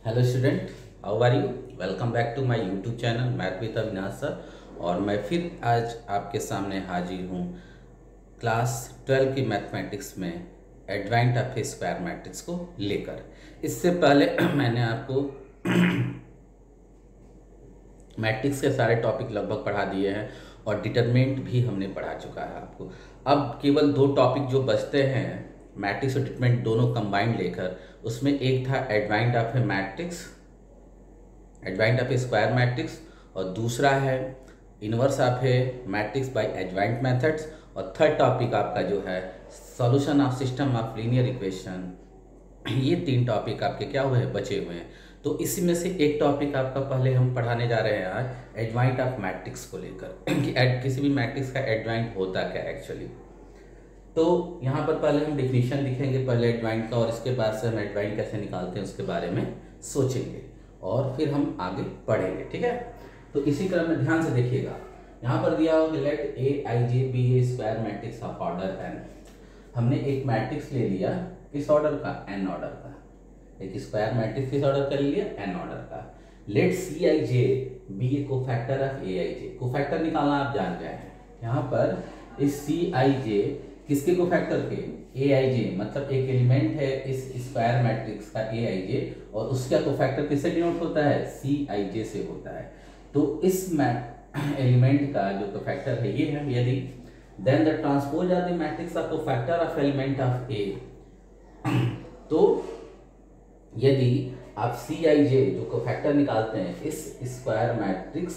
Hello student, how are you. Welcome back to my YouTube channel math with Avinash sir. और मैं फिर आज आपके सामने हाजिर हूँ क्लास 12 की मैथमेटिक्स में एडवांट ऑफ स्क्वायर मैट्रिक्स को लेकर। इससे पहले मैंने आपको मैट्रिक्स के सारे टॉपिक लगभग पढ़ा दिए हैं और डिटरमिनेंट भी हमने पढ़ा चुका है आपको। अब केवल दो टॉपिक जो बचते हैं मैट्रिक्स और डिटरमिनेंट दोनों कंबाइंड लेकर, उसमें एक था adjoint of a matrix, adjoint of a square matrix, और दूसरा है inverse of a matrix by adjoint methods, और थर्ड टॉपिक आपका जो है solution of system of linear equation. ये तीन टॉपिक आपके क्या हुए हैं, बचे हुए हैं। तो इसी में से एक टॉपिक आपका पहले हम पढ़ाने जा रहे हैं आज एडवांट ऑफ मैट्रिक्स को लेकर कि किसी भी मैट्रिक्स का एडवांट होता क्या एक्चुअली। तो यहाँ पर पहले हम डिफिनीशन लिखेंगे पहले एडवांट का, और इसके बाद से हम एडवांट कैसे निकालते हैं उसके बारे में सोचेंगे और फिर हम आगे पढ़ेंगे, ठीक है। तो इसी क्रम में ध्यान से देखिएगा, यहाँ पर दिया होगा let A I J be a square matrix of order N. हमने एक मैट्रिक्स ले लिया किस ऑर्डर का, एन ऑर्डर का। एक स्क्वायर मैट्रिक्स किस ऑर्डर का ले लिया, एन ऑर्डर का। Let C I J be a cofactor of A I J. Cofactor निकालना आप जान गए हैं। यहाँ पर इस सी आई जे किसके कोफैक्टर के, ए आई जे, मतलब एक एलिमेंट है इस स्क्वायर मैट्रिक्स का ए आई जे, और उसका कोफैक्टर किससे डिनोट होता है, सी आई जे से होता है। तो इस एलिमेंट का जो कोफैक्टर है ये है। यदि then the transpose of the matrix of cofactor of element of A. तो यदि आप सी आई जे जो कोफैक्टर निकालते हैं इस स्क्वायर मैट्रिक्स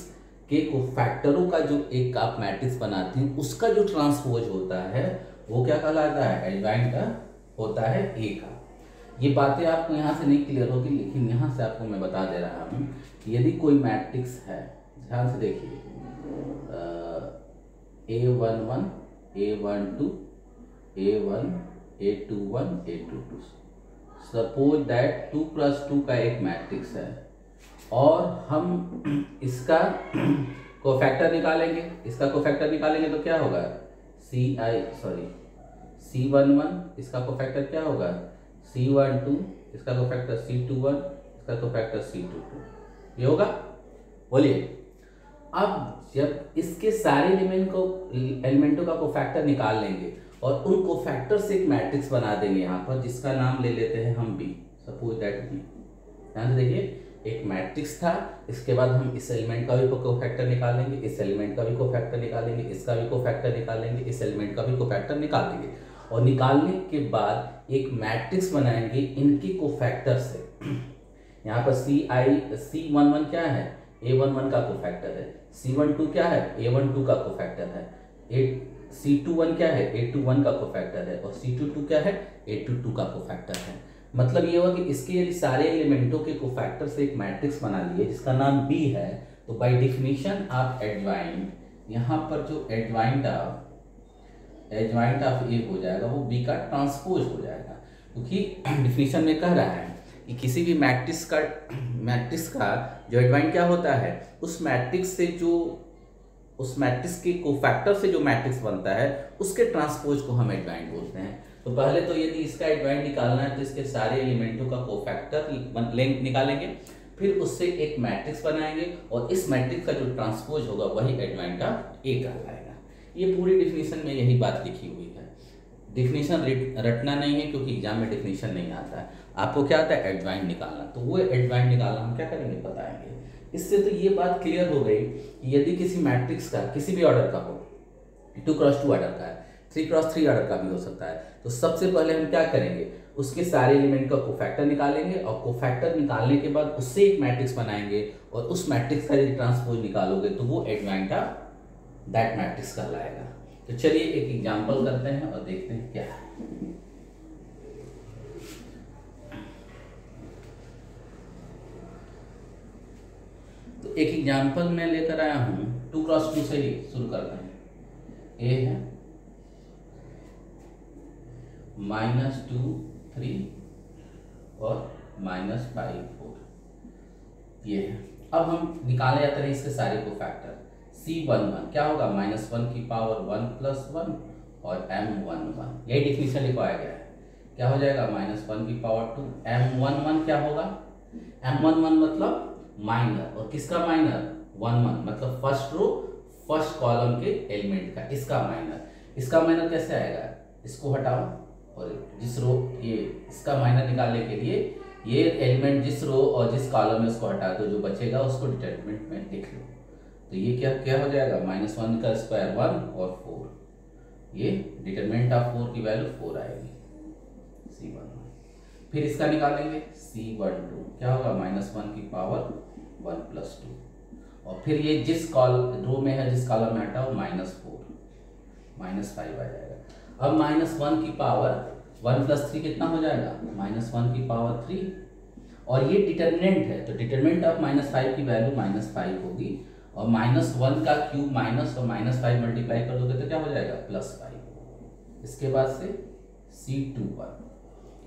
के कोफैक्टरों का, जो एक आप मैट्रिक्स बनाते हैं उसका जो ट्रांसपोज होता है वो क्या कहलाता है, एडवांट का होता है ए का। ये बातें आपको यहाँ से नहीं क्लियर होगी, लेकिन यहाँ से आपको मैं बता दे रहा हूँ कि यदि कोई मैट्रिक्स है, ध्यान से देखिए, A11 A12 A1 A21 A22, suppose that 2 + 2 का एक मैट्रिक्स है और हम इसका कोफैक्टर निकालेंगे। इसका कोफैक्टर निकालेंगे तो क्या होगा, C11, इसका कोफैक्टर क्या होगा, C12, इसका कोफैक्टर C21, इसका कोफैक्टर C22, ये होगा। बोलिए, अब जब इसके सारे एलिमेंटों का कोफैक्टर निकाल लेंगे और उन कोफैक्टर से एक मैट्रिक्स बना देंगे यहाँ पर, जिसका नाम ले लेते हैं हम B, सपोज दैट B। ध्यान से देखिए, एक मैट्रिक्स था, इसके बाद हम इस एलिमेंट का भी कोफैक्टर निकालेंगे, इस एलिमेंट का भी कोफैक्टर निकालेंगे, इसका भी कोफैक्टर निकालेंगे, इस एलिमेंट का भी कोफैक्टर निकालेंगे, और निकालने के बाद एक मैट्रिक्स बनाएंगे इनके कोफैक्टर से। यहाँ पर C11 क्या है, A11 का कोफैक्टर है। C12 क्या है, A12 का कोफैक्टर है। C21 क्या है, A21 का कोफैक्टर है, और C22 क्या है, A22 का कोफैक्टर है। मतलब ये हुआ कि इसके यदि सारे एलिमेंटों के कोफैक्टर से एक मैट्रिक्स बना लिए जिसका नाम B है, तो बाय डिफिनीशन ऑफ एडवांट, यहाँ पर जो एडवांट ऑफ ए हो जाएगा वो B का ट्रांसपोज हो जाएगा, क्योंकि डिफिनीशन में कह रहा है कि किसी भी मैट्रिक्स का जो एडवांट क्या होता है, उस मैट्रिक्स के कोफैक्टर से जो मैट्रिक्स बनता है उसके ट्रांसपोज को हम एडवांट बोलते हैं। तो पहले तो यदि इसका एडवांट निकालना है तो इसके सारे एलिमेंटों का कोफैक्टर निकालेंगे, फिर उससे एक मैट्रिक्स बनाएंगे और इस मैट्रिक्स का जो ट्रांसपोज होगा वही एडवांट ऑफ ए कहलाएगा। ये पूरी डिफिनीशन में यही बात लिखी हुई है। डिफिनीशन रटना नहीं है, क्योंकि एग्जाम में डिफिनीशन नहीं आता है। आपको क्या आता है, एडवांट निकालना। तो वो एडवांट निकालना हम क्या करेंगे, बताएंगे। इससे तो ये बात क्लियर हो गई कि यदि किसी मैट्रिक्स का किसी भी ऑर्डर का हो, 2 × 2 ऑर्डर का है, 3 × 3 ऑर्डर का भी हो सकता है, तो सबसे पहले हम क्या करेंगे, उसके सारे एलिमेंट का कोफैक्टर निकालेंगे, और कोफैक्टर निकालने के बाद उससे एक मैट्रिक्स बनाएंगे, और उस मैट्रिक्स का यदि ट्रांसपोज निकालोगे तो वो एडवांट ऑफ दैट मैट्रिक्स कहलाएगा। तो चलिए एक एग्जांपल करते हैं और देखते हैं क्या है। तो एक एग्जांपल मैं लेकर आया हूं, 2 × 2 से ही शुरू करते हैं। ए है -2 3 और -5 4, ये है। अब हम निकाले जाते हैं इसके सारे कोफैक्टर। C11 क्या होगा, -1 की पावर 1 + 1 और M11, यही डिफिनीशन लिखवाया गया है। क्या हो जाएगा, -1 की पावर 2, M11 क्या होगा, M11 मतलब माइनर, और किसका माइनर? 11 मतलब फर्स्ट रो फर्स्ट कॉलम के एलिमेंट का, इसका माइनर। इसका माइनर कैसे आएगा? इसको हटाओ और जिस रो, ये इसका माइनर निकालने के लिए ये एलिमेंट जिस रो और जिस कॉलम में उसको हटा दो, जो बचेगा उसको डिटरमिनेंट में लिख लो। तो ये क्या क्या हो जाएगा? -1 का स्क्वायर 1 और 4, ये डिटरमिनेंट ऑफ 4 की वैल्यू 4 आएगी, C11। फिर इसका निकालेंगे C12, क्या होगा? -1 की पावर 1 + 2, और फिर ये जिस रो में है, जिस कॉलम में हटाओ, -4 -5 आ जाएगा। अब -1 की पावर 1 + 3 कितना हो जाएगा? -1 की पावर 3, और ये डिटरमिनेंट है, तो डिटरमिनेंट ऑफ -5 की वैल्यू -5 होगी, और -1 का क्यूब माइनस और -5 मल्टीप्लाई कर दोगे तो क्या हो जाएगा? +5। इसके बाद से C21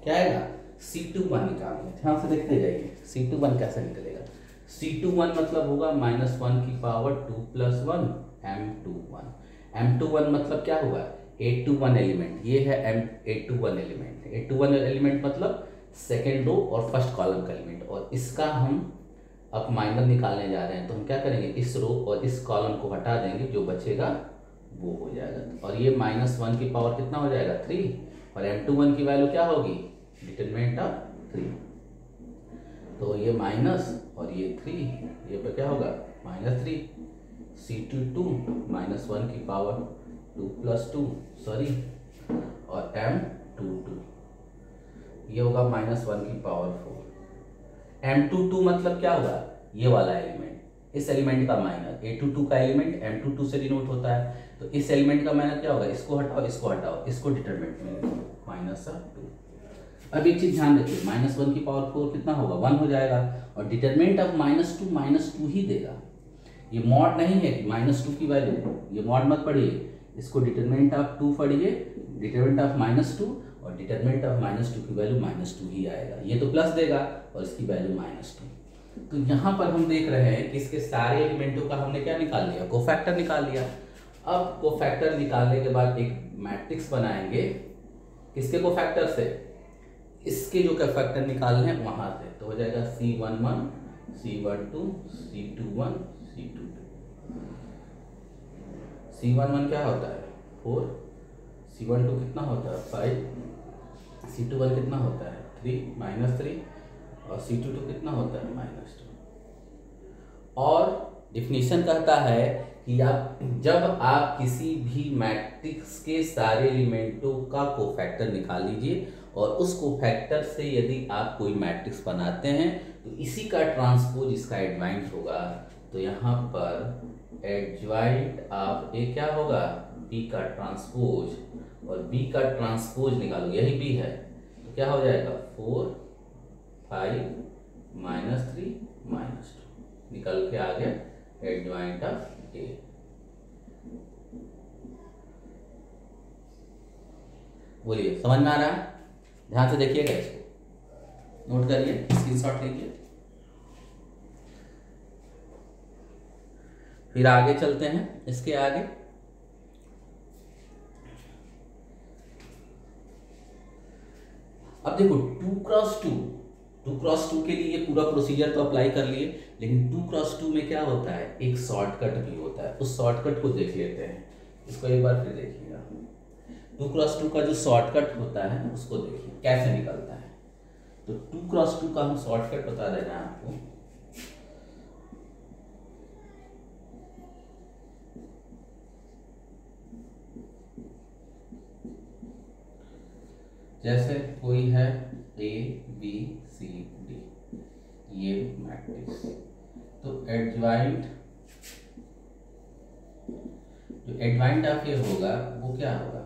क्या आएगा? C21 निकालना है, ध्यान से देखते जाइए C21 कैसे निकलेगा। C21 मतलब होगा -1 की पावर 2 + 1 M21। M21 मतलब क्या हुआ? A21 एलिमेंट, ये है A21 एलिमेंट। A21 एलिमेंट मतलब सेकेंड रो और फर्स्ट कॉलम का एलिमेंट, और इसका हम अब माइनर निकालने जा रहे हैं। तो हम क्या करेंगे? इस रो और इस कॉलम को हटा देंगे, जो बचेगा वो हो जाएगा, और ये -1 की पावर कितना हो जाएगा? 3, और M21 की वैल्यू क्या होगी? डिटरमिनेंट ऑफ 3, तो ये माइनस और ये 3, ये पे क्या होगा? -3। C22 -1 की पावर 2 + 2 सॉरी, और M22 ये होगा -1 की पावर 4। M22 मतलब क्या होगा? ये वाला एलिमेंट, इस एलिमेंट का माइनर। A22 का एलिमेंट M22 से डिनोट होता है, तो इस एलिमेंट का माइनर क्या होगा? इसको हटाओ, इसको हटाओ, इसको डिटरमिनेंट में लिखो, -2। अब एक चीज ध्यान रखिए, -1 की पावर 4 कितना होगा? 1 हो जाएगा, और डिटरमिनेंट ऑफ -2 ही देगा। ये मॉड नहीं है कि -2 की वैल्यू, ये मॉड मत पढ़िए, इसको डिटरमिनेंट ऑफ 2 पढ़िए, डिटरमिनेंट ऑफ -2, और डिटरमिनेंट ऑफ -2 की वैल्यू -2 ही आएगा। ये तो प्लस देगा और इसकी वैल्यू -2। तो यहाँ पर हम देख रहे हैं कि इसके सारे एलिमेंटों का हमने क्या निकाल लिया? कोफैक्टर निकाल लिया। अब कोफैक्टर निकालने के बाद एक मैट्रिक्स बनाएंगे, किसके कोफैक्टर से? इसके जो कोफैक्टर निकालने हैं वहां से, तो हो जाएगा C11 C12 C21 C22। C11 क्या होता है? 4, C12 कितना होता है? 5, C21 कितना होता है? 3 -3, और C22 कितना होता है? -2। और डिफिनीशन कहता है कि आप जब आप किसी भी मैट्रिक्स के सारे एलिमेंटों का कोफैक्टर निकाल लीजिए, और उस कोफैक्टर से यदि आप कोई मैट्रिक्स बनाते हैं तो इसी का ट्रांसपोज इसका एडवाइंट होगा। तो यहाँ पर एडजॉइंट ऑफ ए क्या होगा? बी का ट्रांसपोज, और बी का ट्रांसपोज निकालो, यही बी है, तो क्या हो जाएगा? 4 5 -3 -2 निकल के आ गया एडजॉइंट ऑफ ए। बोलिए, समझ में आ रहा है? ध्यान से देखिएगा, इसको नोट करिए, स्क्रीनशॉट लीजिए। फिर आगे चलते हैं, इसके आगे अब देखो 2x2 के लिए ये पूरा प्रोसीजर तो अप्लाई कर लिए, लेकिन 2x2 में क्या होता है? एक शॉर्टकट भी होता है, उस शॉर्टकट को देख लेते हैं। इसको एक बार फिर देखिएगा, 2x2 का जो शॉर्टकट होता है उसको देखिए कैसे निकलता है। तो 2x2 का हम शॉर्टकट बता देना है आपको। जैसे कोई है A B C D, ये मैट्रिक्स, तो एडजॉइंट, जो एडजॉइंट ऑफ ये होगा वो क्या होगा?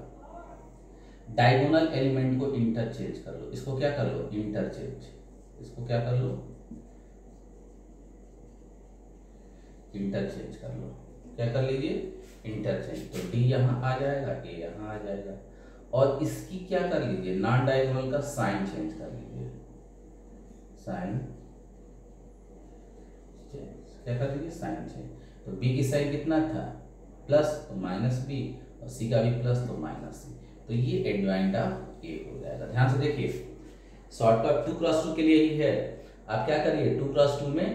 डायगोनल एलिमेंट को इंटरचेंज कर लो, इसको क्या कर लो? इंटरचेंज, इसको क्या कर लो? इंटरचेंज कर लो, क्या कर लीजिए? इंटरचेंज। तो D यहाँ आ जाएगा, A यहाँ आ जाएगा, और इसकी क्या कर लीजिए? नॉन डायगोनल का साइन चेंज कर लीजिए, साइन चेंज, क्या कर लीजिए? Sign change. तो B की साइन कितना था? प्लस, तो -B, और C का भी प्लस, तो -C। तो ये एडजॉइंट ऑफ A हो जाएगा। ध्यान से देखिए, शॉर्टकट 2x2 के लिए ही है। आप क्या करिए 2x2 में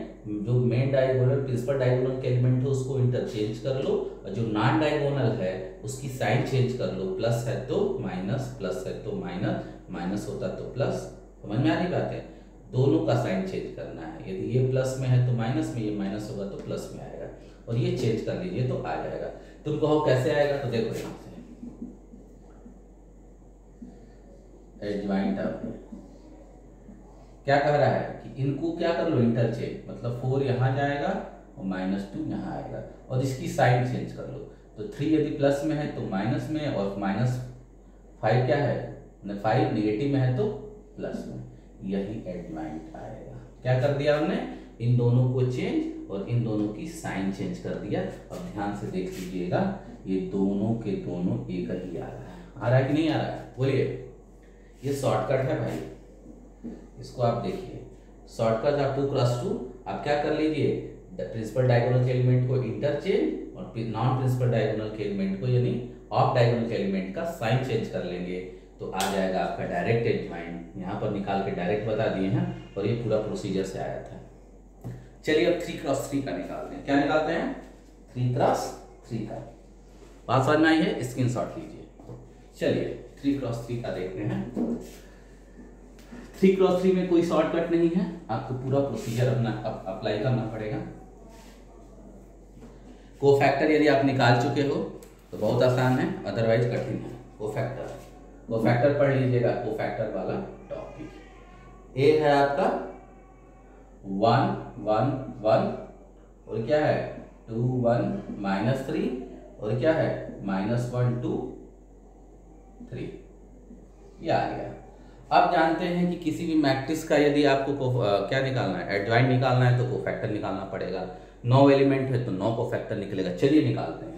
जो मेन डायगोनल प्रिंसिपल डायगोनल के एलिमेंट हो उसको इंटरचेंज कर लो, और जो नॉन डायगोनल है उसकी साइन चेंज कर लो, प्लस है तो माइनस, प्लस है तो माइनस, माइनस होता तो प्लस। समझ में आ रही बात है? दोनों का साइन चेंज करना है, यदि ये प्लस में है तो माइनस में, ये माइनस होगा तो प्लस में आएगा, और ये चेंज कर लीजिए तो आ जाएगा। तुम कहो कैसे आएगा, तो देखो यहाँ से एडजॉइंट क्या कह रहा है कि इनको क्या कर लो इंटरचेंज, मतलब 4 यहाँ जाएगा और -2 यहाँ आएगा, और इसकी साइन चेंज कर लो। तो 3 यदि प्लस में है तो माइनस में, और -5 क्या है, 5 नेगेटिव में है तो प्लस में, यही एडजॉइंट आएगा। क्या कर दिया हमने, इन दोनों को चेंज और इन दोनों की साइन चेंज कर दिया। अब ध्यान से देख लीजिएगा, ये दोनों के दोनों एक ही आ रहा है कि नहीं आ रहा है, बोलिए। ये शॉर्टकट है भाई, इसको आप देखिए, शॉर्टकट आप 2x2 आप क्या कर लीजिए, प्रिंसिपल डायगोनल के एलिमेंट को इंटरचेंज और नॉन प्रिंसिपल डायगोनल के एलिमेंट को यानी ऑफ डायगोनल के एलिमेंट का साइन चेंज कर लेंगे, तो आ जाएगा आपका डायरेक्ट एडजॉइंट। यहाँ पर निकाल के डायरेक्ट बता दिए हैं, और ये पूरा प्रोसीजर से आया था। चलिए अब 3x3 का निकालते हैं। क्या निकालते हैं, 3x3 का। बात समझ में आई है, स्क्रीनशॉट लीजिए। चलिए 3x3 का देखते हैं। 3x3 में कोई शॉर्टकट नहीं है, आपको पूरा प्रोसीजर अपना अप्लाई करना पड़ेगा। कोफैक्टर यदि आप निकाल चुके हो तो बहुत आसान है, अदरवाइज कठिन है। कोफैक्टर पढ़ लीजिएगा, कोफैक्टर वाला टॉपिक। ए है आपका 1 1 1, और क्या है 2 1 -3, और क्या है -1 2 3, ये आ गया। अब जानते हैं कि किसी भी मैट्रिक्स का यदि आपको क्या निकालना है, एडजॉइंट निकालना है, तो कोफैक्टर निकालना पड़ेगा। 9 एलिमेंट है तो 9 कोफैक्टर निकलेगा। चलिए निकालते हैं।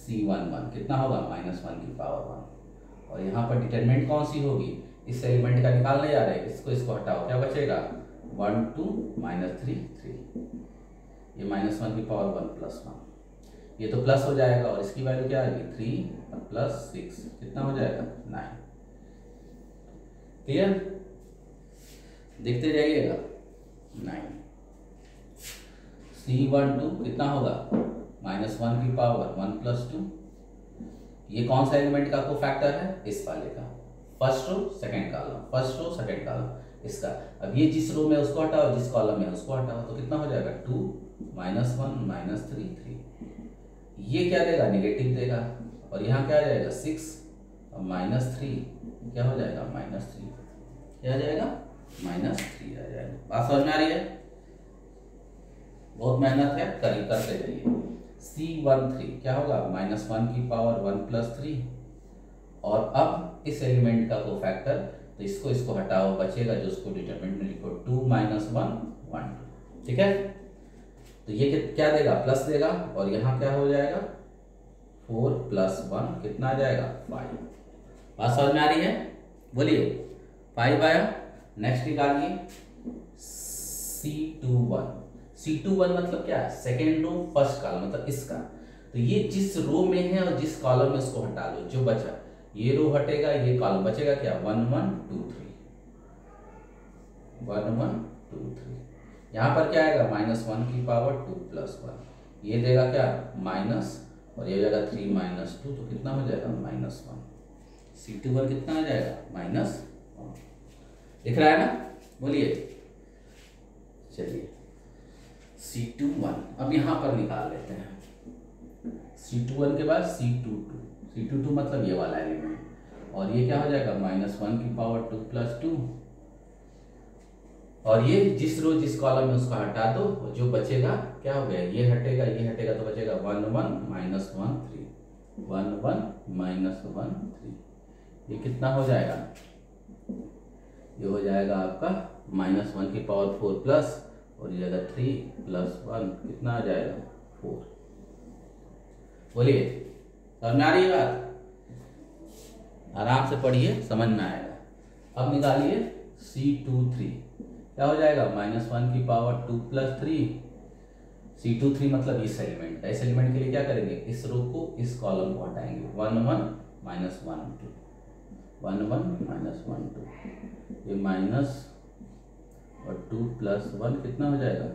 C11 कितना होगा, -1 की पावर 1, और यहाँ पर डिटरमिनेंट कौन सी होगी, इस एलिमेंट का निकालने जा रहे हैं, इसको हटाओ, क्या बचेगा 1 2 -3 3, ये -1 की पावर 1 +1, ये तो प्लस हो जाएगा, और इसकी वैल्यू क्या आएगी 3 + 6 कितना हो जाएगा 9। क्लियर, देखते जाइएगा 9। C12 कितना होगा, -1 की पावर 1 + 2, ये कौन सा एलिमेंट का कोफैक्टर है, इस वाले का, first row second column, first row second column इसका। अब ये जिस रो में उसको हटाओ, जिस कॉलम में उसको हटाओ, तो कितना हो जाएगा 2 -1 -3 3, ये क्या देगा, नेगेटिव देगा, और यहाँ क्या आ जाएगा 6 और -3 क्या हो जाएगा -3, क्या आ जाएगा -3 आ जाएगा। बात समझ में आ रही है, बहुत मेहनत है, करते जाइए। C13 क्या होगा, -1 की पावर 1 + 3, और अब इस एलिमेंट का कोफैक्टर, तो इसको हटाओ, बचेगा जो उसको डिटरमिनेंट में लिखो 2 -1 1 2, ठीक है। तो ये क्या देगा, प्लस देगा, और यहाँ क्या हो जाएगा 4 + 1 कितना आ जाएगा 5। बात समझ में आ रही है, बोलिए 5 आया। नेक्स्ट निकालिए C21 मतलब क्या है, सेकेंड रो फर्स्ट कॉलम, मतलब इसका। तो ये जिस रो में है और जिस कॉलम में उसको हटा लो, जो बचा, ये रो हटेगा, ये कॉलम बचेगा, क्या 1 1 2 3 1 1 2 3, यहाँ पर क्या आएगा -1 की पावर 2 + 1, ये देगा क्या माइनस, और ये जाएगा 3 -2, तो कितना हो जाएगा -1। C21 कितना आ जाएगा -1, दिख रहा है ना, बोलिए। चलिए C21 अब यहाँ पर निकाल लेते हैं। C21 के बाद C22 मतलब ये वाला एलिमेंट, और ये क्या हो जाएगा -1 की पावर 2 + 2, और ये जिस रो जिस कॉलम में उसका हटा दो, जो बचेगा क्या हो गया, ये हटेगा तो बचेगा 1 1 -1 3 1 1 -1 3, ये कितना हो जाएगा, ये हो जाएगा आपका -1 की पावर 4 प्लस, और ये जाएगा 3 + 1 कितना आ जाएगा 4। बोलिए समझ में आ रही है बात, आराम से पढ़िए समझ में आएगा। अब निकालिए C23 क्या हो जाएगा, -1 की पावर 2 + 3, C23 मतलब इस एलिमेंट का। इस एलिमेंट के लिए क्या करेंगे, इस रो को इस कॉलम को हटाएंगे, 1 1 -1 2 1 1 -1 2, ये और 2 + 1 कितना हो जाएगा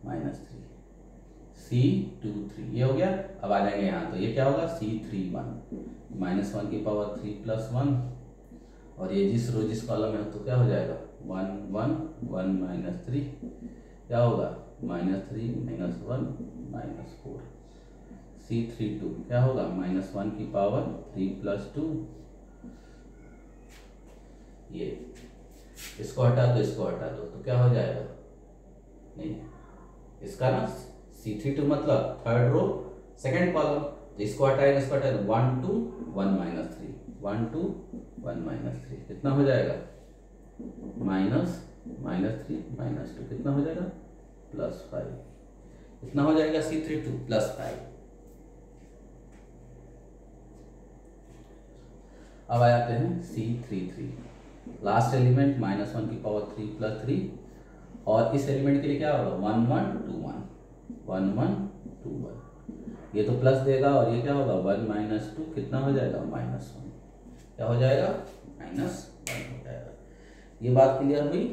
-3, C23 ये हो गया। अब आ जाएंगे यहाँ, तो ये क्या होगा C31 -1 की पावर 3 + 1, और ये जिस रो जिस कॉलम है तो क्या हो जाएगा 1 1 1 -3 क्या होगा -3 -1 -4, C32 क्या होगा -1 की पावर 3 + 2, ये इसको हटा दो इसको हटा दो तो क्या हो जाएगा, नहीं इसका ना C32 मतलब थर्ड रो सेकंड कॉलम, तो इसको हटाएंगे इसको हटाएंगे 1 2 1 -3 1 2 1 -3 कितना हो जाएगा -3 -2 कितना हो जाएगा +5, कितना हो जाएगा C32 +5। अब आ जाते हैं C33 लास्ट एलिमेंट -1 की पावर 3 + 3, और इस एलिमेंट के लिए क्या होगा 1 1 2 1 1 1 2 1, ये तो प्लस देगा और ये क्या होगा 1 - 2 कितना हो जाएगा -1, क्या हो जाएगा -1 हो जाएगा। ये बात क्लियर हुई।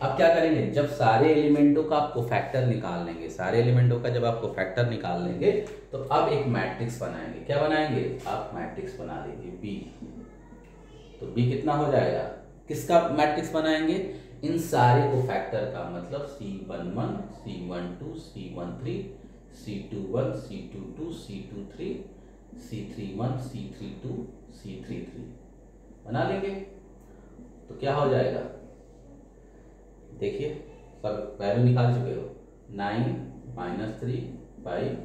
अब क्या करेंगे, जब सारे एलिमेंटों का आपको फैक्टर निकाल लेंगे, सारे एलिमेंटों का जब आपको फैक्टर निकाल लेंगे तो अब एक मैट्रिक्स बनाएंगे। क्या बनाएंगे, आप मैट्रिक्स बना लीजिए B, तो B कितना हो जाएगा, किसका मैट्रिक्स बनाएंगे, इन सारे को फैक्टर का, मतलब C11 C12 C13 C21 C22 C23 C31 C32 C33 बना लेंगे तो क्या हो जाएगा, देखिए सब वैल्यू निकाल चुके हो, 9 -3 5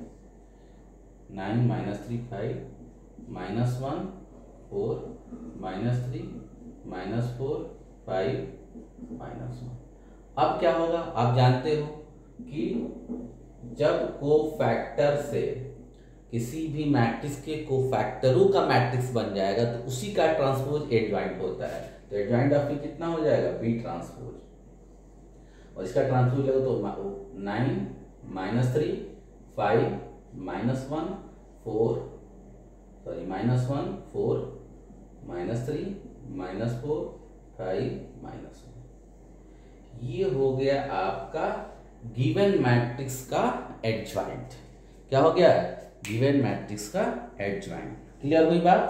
9 -3 5 -1 4 -3 -4 5 -1। अब क्या होगा, आप जानते हो कि जब कोफैक्टर से किसी भी मैट्रिक्स के कोफैक्टरों का मैट्रिक्स बन जाएगा तो उसी का ट्रांसपोज एडजॉइंट होता है, तो एडजॉइंट ऑफ B कितना हो जाएगा B ट्रांसपोज, और इसका ट्रांसपोज लगेगा तो 9 -3 5 -1 4 सॉरी -1 4 -3 -4 5 -1, ये हो गया आपका गिवन मैट्रिक्स का एडजॉइंट। क्या हो गया, गिवन मैट्रिक्स का एडजॉइंट। क्लियर हुई बात,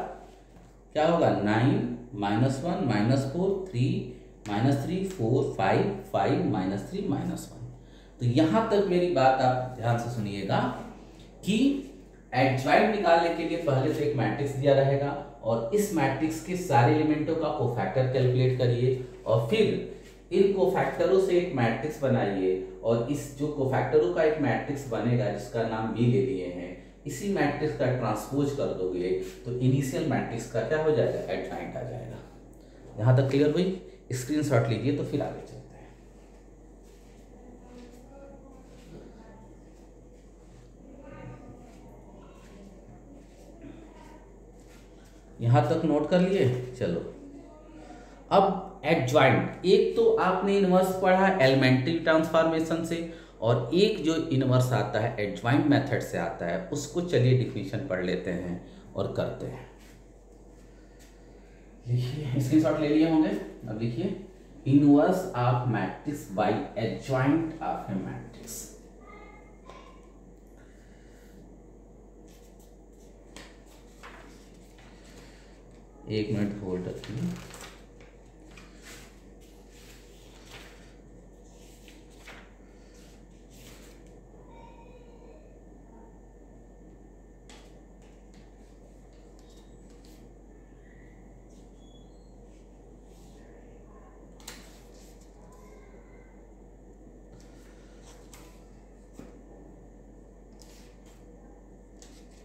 क्या होगा 9 -1 -4 3 -3 4 5 5 -3 -1। तो यहां तक मेरी बात आप ध्यान से सुनिएगा कि एडजॉइंट निकालने के लिए पहले तो एक मैट्रिक्स दिया रहेगा और इस मैट्रिक्स के सारे एलिमेंटों का कोफैक्टर कैलकुलेट करिए और फिर इन कोफैक्टरों से एक मैट्रिक्स बनाइए, और इस जो कोफैक्टरों का एक मैट्रिक्स बनेगा जिसका नाम B ले लिए हैं, इसी मैट्रिक्स का ट्रांसपोज कर दोगे तो इनिशियल मैट्रिक्स का क्या हो जाएगा, एडजॉइंट आ जाएगा। यहाँ तक क्लियर हुई, स्क्रीनशॉट लीजिए तो फिर आगे चलते हैं। यहाँ तक नोट कर लिए, चलो अब एडजॉइंट, एक तो आपने इनवर्स पढ़ा एलिमेंट्री ट्रांसफॉर्मेशन से, और एक जो इनवर्स आता है एडजॉइंट मेथड से आता है, उसको चलिए डिफिनीशन पढ़ लेते हैं और करते हैं। लिखिए, स्क्रीनशॉट ले लिए होंगे, अब लिखिए inverse of matrix bye adjoint of a matrix. एक मिनट होल्ड रखिए।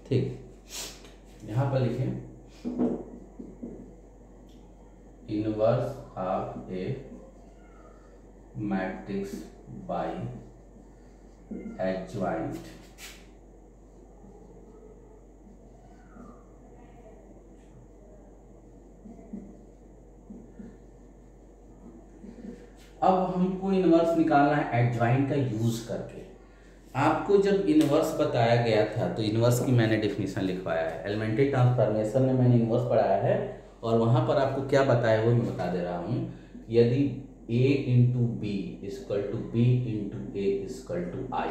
ठीक, यहां पर लिखें inverse of a matrix bye adjoint. अब हमको इनवर्स निकालना है एडजॉइंट का यूज करके। आपको जब इनवर्स बताया गया था तो इनवर्स की मैंने डेफिनेशन लिखवाया है, एलिमेंट्री ट्रांसफॉर्मेशन में मैंने इनवर्स पढ़ाया है, और वहां पर आपको क्या बताया वो मैं बता दे रहा हूं। यदि A into B equal to B into A equal to I.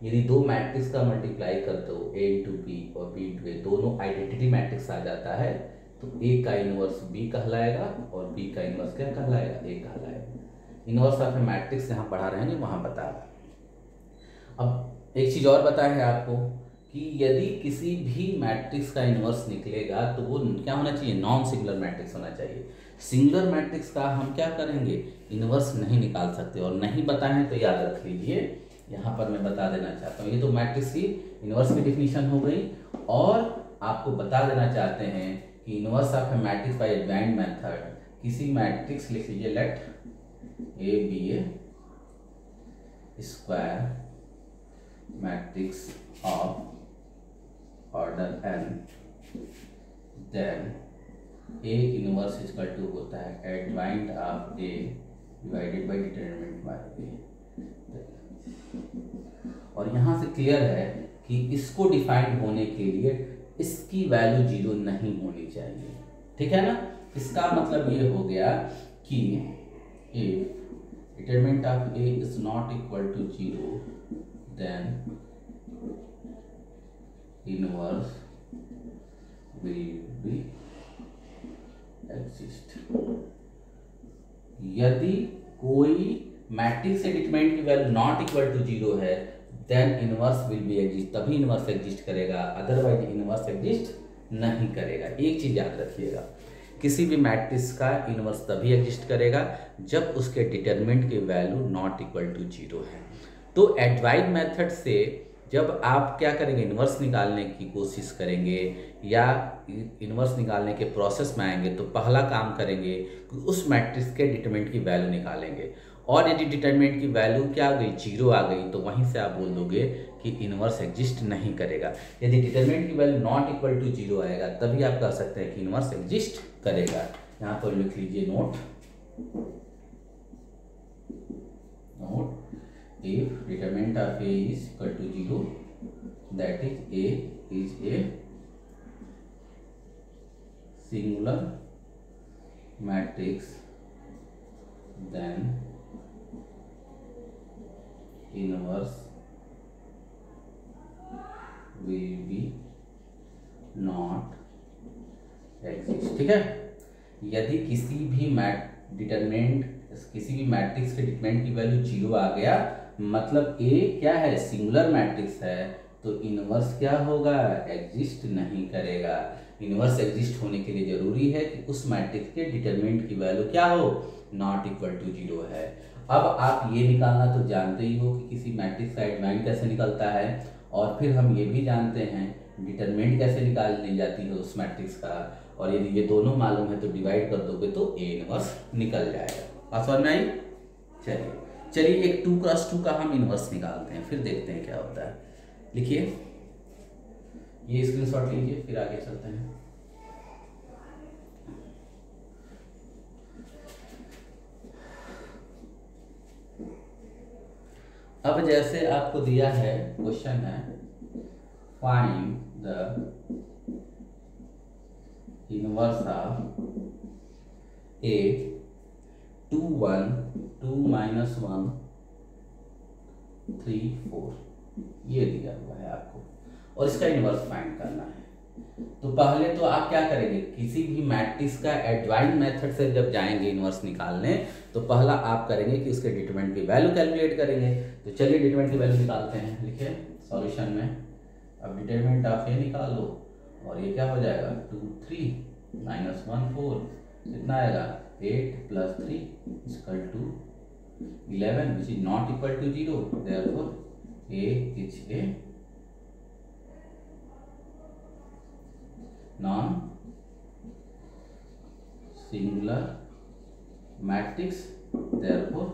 यदि दो मैट्रिक्स का मल्टीप्लाई कर दो ए इंटू बी और बी इंटू ए, दोनों आइडेंटिटी मैट्रिक्स आ जाता है, तो ए का इनवर्स बी कहलाएगा और बी का इनवर्स क्या कहलाएगा, ए कहलाएगा। इनवर्स ऑफ ए मैट्रिक्स यहाँ पढ़ा रहे हैं, वहाँ बता रहा। अब एक चीज़ और बताया है आपको कि यदि किसी भी मैट्रिक्स का इनवर्स निकलेगा तो वो क्या होना चाहिए, नॉन सिंगुलर मैट्रिक्स होना चाहिए। सिंगुलर मैट्रिक्स का हम क्या करेंगे, इनवर्स नहीं निकाल सकते, और नहीं बताएं तो याद रख लीजिए, यहाँ पर मैं बता देना चाहता हूँ। ये तो मैट्रिक्स की इनवर्स की डिफिनीशन हो गई, और आपको बता देना चाहते हैं कि inverse of a matrix by adjoint method, किसी मैट्रिक्स लिख लीजिए, let A be a square matrix of order n, then A inverse equal to होता है adjoint of A divided by determinant by A. और यहाँ से क्लियर है कि इसको डिफाइंड होने के लिए इसकी वैल्यू 0 नहीं होनी चाहिए, ठीक है ना। इसका मतलब ये हो गया कि if determinant of A is not equal to 0 then inverse will be exist. यदि कोई मैट्रिक्स से डिटरमिनेंट की वैल्यू नॉट इक्वल टू 0 है, then inverse will be exist, तभी इनवर्स एग्जिस्ट करेगा, अदरवाइज इनवर्स एग्जिस्ट नहीं करेगा। एक चीज याद रखिएगा, किसी भी मैट्रिक्स का इनवर्स तभी एग्जिस्ट करेगा जब उसके डिटरमिनेंट की वैल्यू नॉट इक्वल टू 0 है। तो एडवाइड मेथड से जब आप क्या करेंगे, इनवर्स निकालने की कोशिश करेंगे या इनवर्स निकालने के प्रोसेस में आएंगे, तो पहला काम करेंगे कि उस मैट्रिक्स के डिटरमिनेंट की वैल्यू निकालेंगे, और यदि डिटरमिनेंट की वैल्यू क्या आ गई, 0 आ गई, तो वहीं से आप बोल दोगे कि इनवर्स एग्जिस्ट नहीं करेगा। यदि डिटरमिनेंट की वैल्यू नॉट इक्वल टू 0 आएगा, तभी आप कह सकते हैं कि इनवर्स एग्जिस्ट करेगा। यहाँ पर लिख लीजिए note, if determinant of A is equal to 0, that is A is a singular matrix, then inverse will be not exist, ठीक है। यदि किसी भी किसी भी मैट्रिक्स के डिटरमिनेंट की वैल्यू 0 आ गया, मतलब ए क्या है, सिंगुलर मैट्रिक्स है, तो इनवर्स क्या होगा, एग्जिस्ट नहीं करेगा। इनवर्स एग्जिस्ट होने के लिए जरूरी है कि उस मैट्रिक्स के डिटरमिनेंट की वैल्यू क्या हो, नॉट इक्वल टू 0 है। अब आप ये निकालना तो जानते ही हो कि किसी मैट्रिक्स का एडवाइंड कैसे निकलता है, और फिर हम ये भी जानते हैं डिटरमिनेंट कैसे निकालनी जाती है उस मैट्रिक्स का, और यदि ये दोनों मालूम है तो डिवाइड कर दोगे तो ए इनवर्स निकल जाएगा। बात समझ में आई? चलिए एक 2x2 का हम इनवर्स निकालते हैं, फिर देखते हैं क्या होता है। लिखिए, ये स्क्रीनशॉट लीजिए, फिर आगे चलते हैं। अब जैसे आपको दिया है, क्वेश्चन है फाइंड द इनवर्स ऑफ ए 2 1 2 -1 3 4, ये दिया हुआ है आपको, और इसका इनवर्स फाइंड करना है। तो पहले तो आप क्या करेंगे, किसी भी मैट्रिक्स का एडवाइंड मेथड से जब जाएंगे इनवर्स निकालने, तो पहला आप करेंगे कि उसके डिटरमिनेंट की वैल्यू कैलकुलेट करेंगे। तो चलिए डिटरमिनेंट की वैल्यू निकालते हैं। लिखिए सॉल्यूशन में, अब डिटरमिनेंट ऑफ ए निकाल लो, और ये क्या हो जाएगा, 2 3 -1 4, कितना आएगा, 8 + 3 = 11, which is not equal to 0. Therefore, A is a non-singular matrix. Therefore,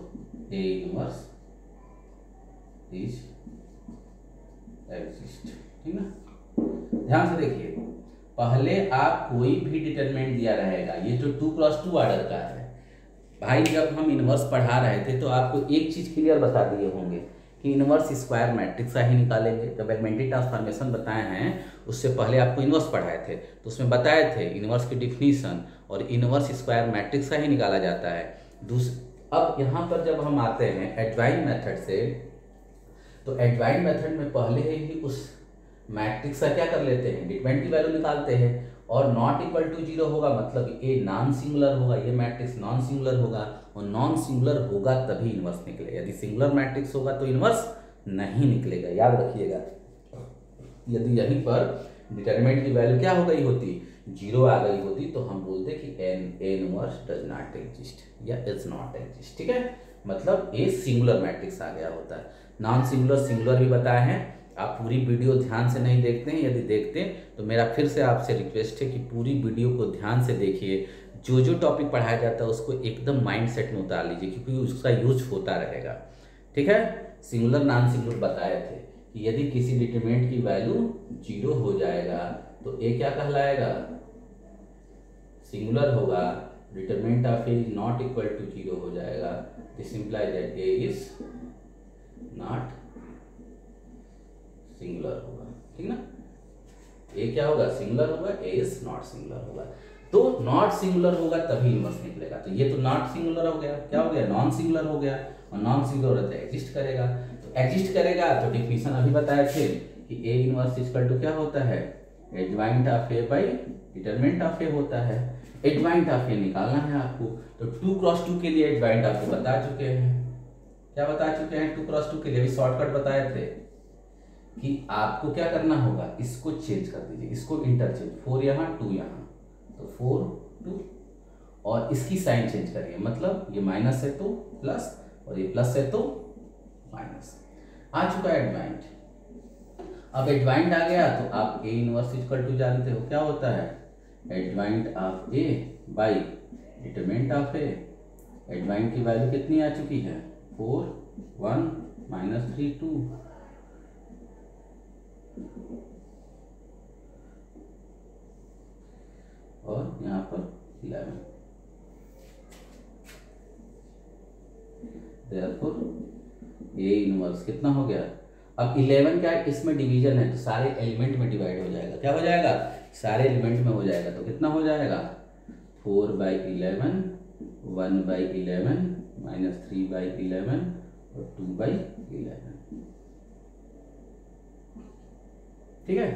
A inverse is exist. ठीक ना? ध्यान से देखिए, पहले आप कोई भी डिटरमिनेंट दिया रहेगा, ये जो 2x2 ऑर्डर का है भाई, जब हम इनवर्स पढ़ा रहे थे तो आपको एक चीज क्लियर बता दिए होंगे कि इनवर्स स्क्वायर मैट्रिक्स का ही निकालेंगे। जब एलिमेंट्री ट्रांसफॉर्मेशन बताए हैं, उससे पहले आपको इनवर्स पढ़ाए थे, तो उसमें बताए थे इनवर्स की डिफिनीशन, और इनवर्स स्क्वायर मैट्रिक्स का ही निकाला जाता है। अब यहाँ पर जब हम आते हैं एडवाइन मेथड से, तो एडवाइन मेथड में पहले ही उस मैट्रिक्स का क्या कर लेते हैं, डिटरमिनेंट की वैल्यू निकालते हैं, और नॉट इक्वल टू जीरो होगा मतलब ए नॉन सिंगुलर होगा, ये मैट्रिक्स नॉन सिंगुलर होगा, और नॉन सिंगुलर होगा तभी इन्वर्स निकलेगा। यदि सिंगुलर मैट्रिक्स होगा तो इन्वर्स नहीं निकलेगा, याद रखिएगा। यदि यहीं पर डिटरमिनेंट की वैल्यू क्या हो गई होती, जीरो आ गई होती, तो हम बोलते कि N inverse does not exist या इज नॉट एग्जिस्ट, ठीक है, मतलब ए सिंगुलर मैट्रिक्स आ गया होता है। नॉन सिंगुलर सिंगुलर भी बताए हैं, आप पूरी वीडियो ध्यान से नहीं देखते हैं, यदि देखते हैं तो मेरा फिर से आपसे रिक्वेस्ट है कि पूरी वीडियो को ध्यान से देखिए, जो जो टॉपिक पढ़ाया जाता है उसको एकदम माइंड सेट में उतार लीजिए, क्योंकि उसका यूज होता रहेगा, ठीक है। सिंगुलर नॉन सिंगुलर बताए थे कि यदि किसी डिटरमिनेंट की वैल्यू जीरो हो जाएगा तो ए क्या कहलाएगा, सिंगुलर होगा, determinant of A is not equal to zero हो जाएगा, this implies that A is not singular होगा, ठीक ना। ए क्या होगा, सिंगुलर होगा, ए इज नॉट सिंगुलर होगा, तो नॉट सिंगुलर होगा तभी इन्वर्स निकलेगा। तो ये तो नॉट सिंगुलर हो गया, क्या हो गया, नॉन सिंगुलर हो गया, और नॉन सिंगुलर तो एग्जिस्ट करेगा, तो एग्जिस्ट करेगा तो डिफिनेशन अभी बताए थे कि ए इनवर्स इक्वल टू क्या होता है, adjoint of A by determinant of A होता है। एडजॉइंट ऑफ ए निकालना है आपको, तो 2x2 के लिए एडजॉइंट आपको बता चुके हैं, क्या बता चुके हैं, 2x2 के लिए भी शॉर्टकट बताए थे कि आपको क्या करना होगा, इसको चेंज कर दीजिए, इसको इंटरचेंज, 4 यहाँ 2 यहाँ, तो 4 2, और इसकी साइन चेंज करिए, मतलब ये माइनस है तो प्लस, और ये प्लस है तो माइनस, आ चुका है एडजॉइंट। अब एडजॉइंट आ गया तो आप ए इनवर्स इक्वल टू जानते हो, क्या होता है, adjoint of A by determinant of A. Adjoint की वैल्यू कितनी आ चुकी है, 4 1 -3 2, और यहाँ पर 11, therefore ए इनवर्स कितना हो गया। अब 11 क्या है, इसमें डिवीजन है तो सारे एलिमेंट में डिवाइड हो जाएगा, क्या हो जाएगा, सारे एलिमेंट में हो जाएगा, तो कितना हो जाएगा, 4/11, 1/11, -3/11 और 2/11, ठीक है।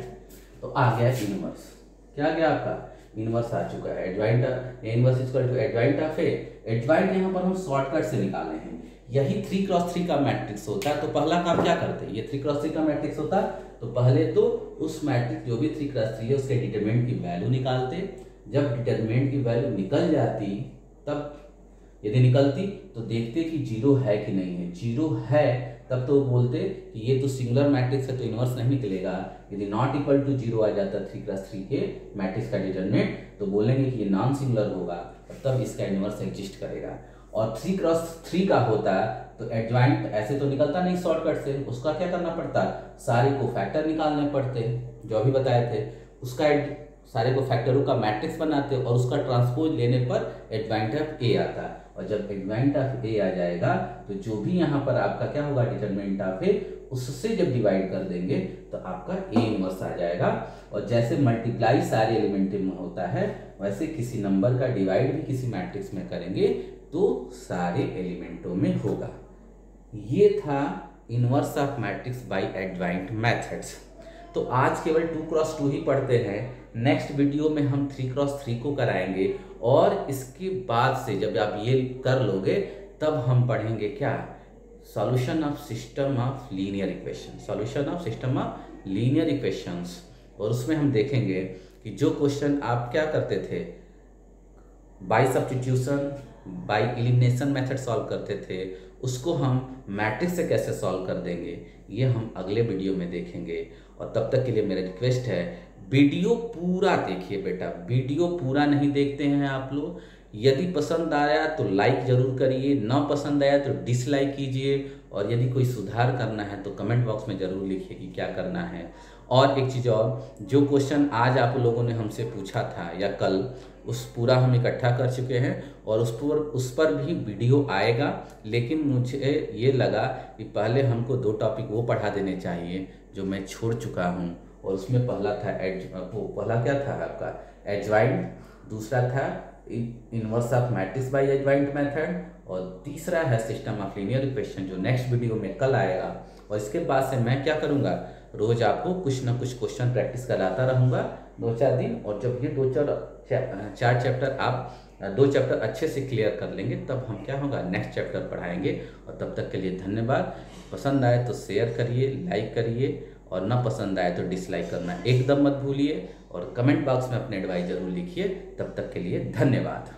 तो आ गया इनवर्स, क्या आ गया आपका, इनवर्स आ चुका है। Adjoint inverse equal to adjoint of A. Adjoint यहाँ पर हम शॉर्टकट से निकाले हैं, यही 3x3 का मैट्रिक्स होता है, तो पहला काम क्या करते हैं, ये 3x3 का मैट्रिक्स होता है, तो पहले तो उस मैट्रिक्स जो भी 3x3 है उसके डिटरमिनेंट की वैल्यू निकालते, जब डिटरमिनेंट की वैल्यू निकल जाती, तब यदि निकलती तो देखते कि जीरो है कि नहीं है, जीरो है तब तो बोलते कि ये तो सिंगुलर मैट्रिक्स है तो इन्वर्स नहीं निकलेगा। यदि नॉट इक्वल टू जीरो आ जाता 3x3 के मैट्रिक्स का डिटरमिनेंट, तो बोलेंगे कि ये नॉन सिंगुलर होगा, तब इसका इन्वर्स एग्जिस्ट करेगा। और 3x3 का होता तो एडजॉइंट ऐसे तो निकलता नहीं शॉर्टकट से, उसका क्या करना पड़ता, सारे को फैक्टर निकालने पड़ते, जो अभी बताए थे, उसका सारे को फैक्टरों का मैट्रिक्स बनाते और उसका ट्रांसपोज लेने पर एडजॉइंट ऑफ ए आता है, और जब एडजॉइंट ऑफ ए आ जाएगा तो जो भी यहाँ पर आपका क्या होगा, डिटरमिनेंट ऑफ ए, उससे जब डिवाइड कर देंगे तो आपका ए इनवर्स आ जाएगा। और जैसे मल्टीप्लाई सारे एलिमेंट में होता है, वैसे किसी नंबर का डिवाइड भी किसी मैट्रिक्स में करेंगे तो सारे एलिमेंटों में होगा। ये था inverse of matrix bye adjoint methods. तो आज केवल 2x2 ही पढ़ते हैं, नेक्स्ट वीडियो में हम 3x3 को कराएंगे, और इसके बाद से जब आप ये कर लोगे तब हम पढ़ेंगे क्या, solution of system of linear equation, solution of system of linear equations. और उसमें हम देखेंगे कि जो क्वेश्चन आप क्या करते थे, by substitution by elimination method solve करते थे, उसको हम मैट्रिक्स से कैसे सॉल्व कर देंगे, ये हम अगले वीडियो में देखेंगे। और तब तक के लिए मेरा रिक्वेस्ट है, वीडियो पूरा देखिए बेटा, वीडियो पूरा नहीं देखते हैं आप लोग, यदि पसंद आया तो लाइक जरूर करिए, ना पसंद आया तो डिसलाइक कीजिए, और यदि कोई सुधार करना है तो कमेंट बॉक्स में ज़रूर लिखिए कि क्या करना है। और एक चीज़ और, जो क्वेश्चन आज आप लोगों ने हमसे पूछा था या कल, उस पूरा हम इकट्ठा कर चुके हैं और उस पर भी वीडियो आएगा, लेकिन मुझे ये लगा कि पहले हमको 2 टॉपिक वो पढ़ा देने चाहिए जो मैं छोड़ चुका हूँ, और उसमें पहला था पहला क्या था आपका एडजॉइंट, दूसरा था inverse of matrix bye adjoint method, और तीसरा है सिस्टम ऑफ लीनियर इक्वेशन जो नेक्स्ट वीडियो में कल आएगा। और इसके बाद से मैं क्या करूँगा, रोज आपको कुछ ना कुछ क्वेश्चन प्रैक्टिस कराता रहूँगा 2-4 दिन, और जब ये 4 चैप्टर आप 2 चैप्टर अच्छे से क्लियर कर लेंगे तब हम क्या होगा नेक्स्ट चैप्टर पढ़ाएंगे। और तब तक के लिए धन्यवाद। पसंद आए तो शेयर करिए, लाइक करिए, और ना पसंद आए तो डिसलाइक करना एकदम मत भूलिए, और कमेंट बॉक्स में अपने एडवाइस जरूर लिखिए। तब तक के लिए धन्यवाद।